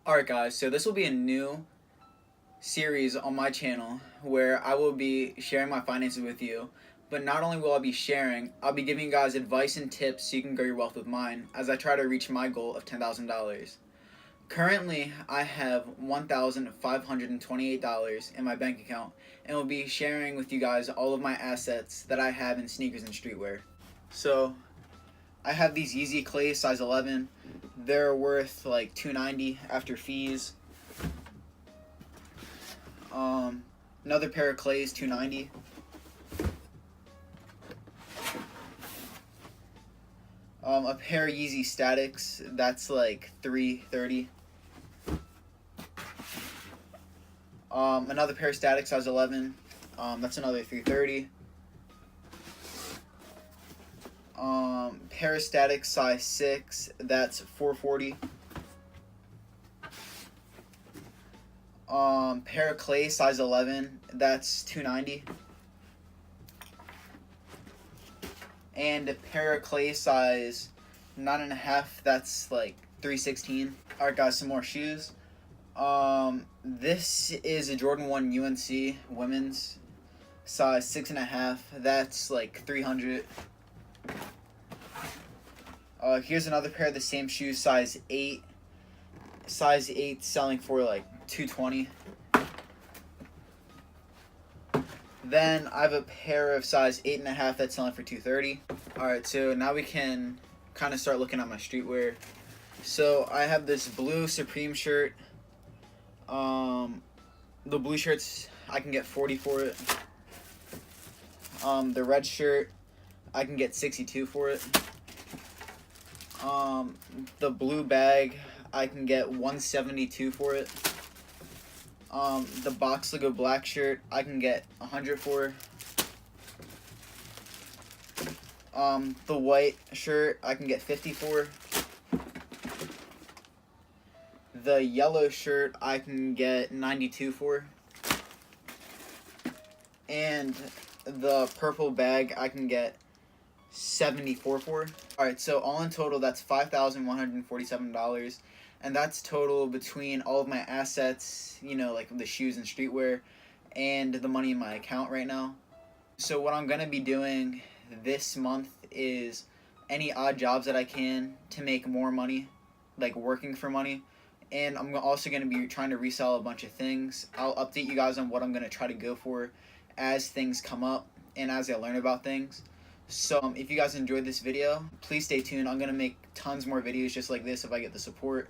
Alright guys, so this will be a new series on my channel where I will be sharing my finances with you. But not only will I be sharing, I'll be giving you guys advice and tips so you can grow your wealth with mine as I try to reach my goal of $10,000. Currently, I have $1,528 in my bank account and will be sharing with you guys all of my assets that I have in sneakers and streetwear. So, I have these Yeezy Clay size 11. They're worth like $290 after fees. Another pair of Clays, $290. A pair of Yeezy Statics, that's like $330. Another pair of Statics size 11, that's another $330. Pair of Statics size 6, that's $440. Pair of Clay size 11, that's $290. And a pair of Clay size 9.5, that's like $316. Alright guys, some more shoes. This is a Jordan 1 UNC women's size 6.5, that's like $300. Here's another pair of the same shoes, size 8. Size 8 selling for like $220. Then I have a pair of size 8.5 that's selling for $230. Alright, so now we can kind of start looking at my streetwear. So I have this blue Supreme shirt. The blue shirts, I can get $40 for it. The red shirt, I can get $62 for it. The blue bag, I can get $172 for it. The box logo black shirt, I can get $100 for. The white shirt, I can get $50 for. The yellow shirt, I can get $92 for. And the purple bag, I can get $74 for. Alright, so all in total, that's $5,147. And that's total between all of my assets, you know, like the shoes and streetwear, and the money in my account right now. So what I'm going to be doing this month is any odd jobs that I can to make more money, like working for money. And I'm also going to be trying to resell a bunch of things. I'll update you guys on what I'm going to try to go for as things come up and as I learn about things. So if you guys enjoyed this video, please stay tuned. I'm going to make tons more videos just like this if I get the support.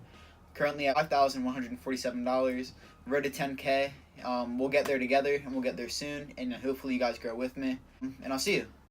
Currently at $5,147, road to 10K. We'll get there together and we'll get there soon, and hopefully you guys grow with me. And I'll see you.